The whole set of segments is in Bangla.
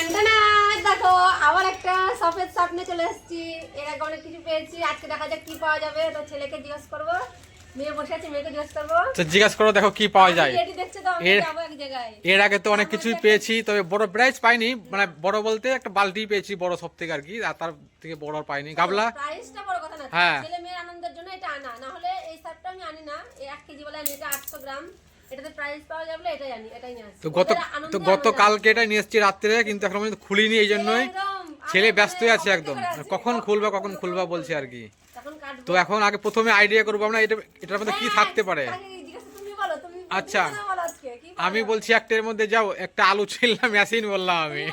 টানটানা, দেখো আবার একটা সফেদ সাপ নিয়ে চলে এসেছি। এর আগে অনেক কিছু পেয়েছি, আজকে দেখা যাক কি পাওয়া যাবে। তো ছেলেকে জিজ্ঞেস করবো, মেয়ে বসে আছে, মেয়েকে জিজ্ঞেস করবো। জিজ্ঞাসা করো, দেখো কি পাওয়া যায়। এটি দেখছে তো, আমি যাবো এক জায়গায়। এর আগে তো অনেক কিছুই পেয়েছি, তবে বড় প্রাইজ পাইনি। মানে বড় বলতে একটা বালতি পেয়েছি বড় সব থেকে আর কি, আর তার থেকে বড় আর পাইনি। গাবলা প্রাইসটা বড় কথা না, হ্যাঁ। ছেলে মেয়ের আনন্দের জন্য এটা আনা, না হলে এই সাপটা আমি আনি না। এই 1 কেজি বলে আনি, এটা 800 গ্রাম। এটাতে প্রাইস পাওয়া যাবে, এটাই আনি, এটাই নিয়ে আসি। তো গতকালকে এটা নিয়ে এসেছি রাত্রে, কিন্তু এখন পর্যন্ত খুলিনি। এই জন্যই ছেলে ব্যস্ত আছে একদম, কখন খুলবা বলছে আর কি। তো এখন আগে প্রথমে আইডিয়া করবো আমরা এটার মধ্যে কি থাকতে পারে। আচ্ছা, আমি বলছি একটার মধ্যে যাও, একটা আলু ছিললাম, মেশিন বললাম আমি।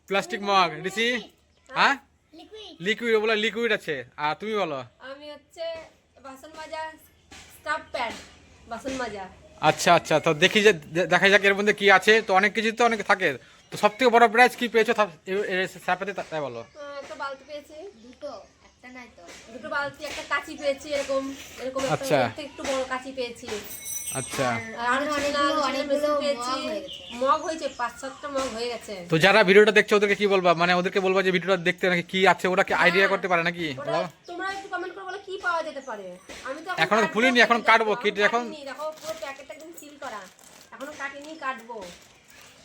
প্লাস্টিক মগ দিছি, হ্যাঁ লিকুইড, বলে লিকুইড আছে। আর তুমি বলো? আমি হচ্ছে বাসন মাজা স্টাফ প্যাড, বাসন মাজা। আচ্ছা আচ্ছা, তো দেখি যে দেখা যাক এর মধ্যে কি আছে। তো অনেক কিছু তো অনেক থাকে, তো সব থেকে বড় প্রাইজ কি পেয়েছো সাপাতে, তাই বলো। একটা বালতি পেয়েছি, একটা নাই তো, দুটো বালতি, একটা কাঁচি পেয়েছি, এরকম এরকম আচ্ছা। একটু বড় কাঁচি পেয়েছি। আচ্ছা, আর অনেকগুলো পেয়েছি, মগ হয়েছে, 5-7টা মগ হয়ে গেছে। তো যারা ভিডিওটা দেখছে ওদেরকে কি বলবা, মানে ওদেরকে বলবা যে ভিডিওটা দেখতে নাকি কি আছে, ওরা কি আইডিয়া করতে পারে নাকি? তোমরা একটু কমেন্ট করে বলো কি পাওয়া যেতে পারে। আমি তো এখনো খুলিনি, এখন কাটবো, কেটে এখন দেখো পুরো প্যাকেটটা একদম সিল করা, এখনো কাটিনি, কাটবো।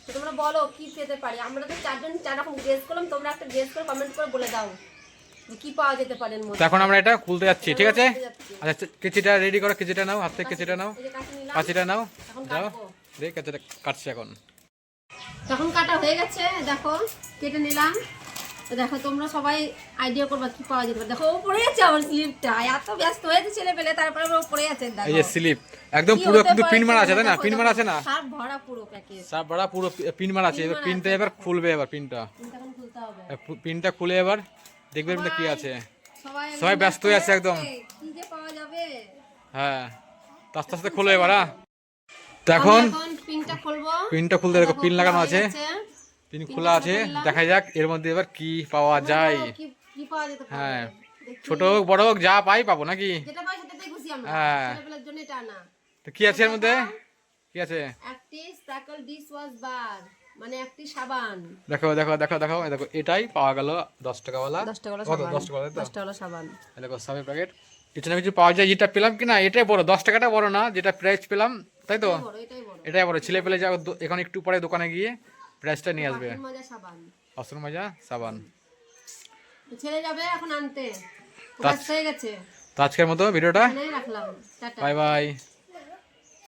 তো তোমরা বলো কি পেতে পারি। আমরা তো 4 জন 4 রকম গেস করলাম, তোমরা একটা গেস করে কমেন্ট করে বলে দাও যে কি পাওয়া যেতে পারে এর মধ্যে। এখন আমরা এটা খুলতে যাচ্ছি, ঠিক আছে? আচ্ছা, কেচিটা রেডি করো, কেচিটা নাও, হাত থেকে কেচিটা নাও, এই যে কাটি নিলাম, কাচিটা নাও, এখন দাও, কাটবো। দেখ কেচিটা কাটছি এখন। তখন কাটা হয়ে গেছে, দেখো কেটে নিলাম। তো দেখো তোমরা সবাই আইডিয়া করবা কি পাওয়া যেতে পারে। দেখো ও পড়ে যাচ্ছে আমার স্লিপটা, এত ব্যস্ত হয়েছে ছেলে পেলে, তারপরে ও পড়ে যাচ্ছে। দেখো এই যে স্লিপ একদম পুরো কিন্তু পিন মারা আছে, তাই না? পিন মারা আছে না? সব ভরা পুরো প্যাকেট, সব বড় পুরো পিন মারা আছে। এবার পিনটা এবার খুলবে, এবার পিনটা এখন খুলতে হবে। পিনটা খুলে এবার দেখবে এর মধ্যে কি আছে। সবাই ব্যস্ত হয়ে আছে একদম। কি যে পাওয়া যাবে। হ্যাঁ, তো আস্তে আস্তে খুলে এবার। তো এখন পিনটা খুলবো, পিনটা খুলতে দেখো, পিন লাগানো আছে, পিন খোলা আছে। দেখা যাক এর মধ্যে এবার কি পাওয়া যায়। কি পাওয়া যেতে পারে। হ্যাঁ, ছোট হোক বড় হোক যা পাই পাবো নাকি? যেটা পাই সেটাতেই খুশি আমরা, হ্যাঁ। ছেলেপেলের জন্য এটা আনা। তো কি আছে এর মধ্যে, কি আছে? একটি স্পার্কল ডিশ ওয়াশ বার, মানে একটি সাবান। দেখো দেখো দেখো দেখো দেখো, এটাই পাওয়া গেল 10 টাকা ওয়ালা। 10 টাকা কত? 10 টাকা, 10 টাকা সাবান। দেখো সাবের প্যাকেট। কিছু না কিছু পাওয়া যায়। যেটা পেলাম কিনা এটাই বড়, 10 টাকাটা বড় না, যেটা প্রাইস পেলাম, তাই তো? এটাই বড়। এটাই বড়। ছেলে পেলে যাও এখন একটু পরে দোকানে গিয়ে প্রাইসটা নিয়ে আসবে। বাসন মাজা সাবান, বাসন মাজা সাবান। ছেলে যাবে এখন আনতে, ব্যস্ত হয়ে গেছে। তো আজকের মতো ভিডিওটা এখানেই রাখলাম, টাটা, বাই বাই।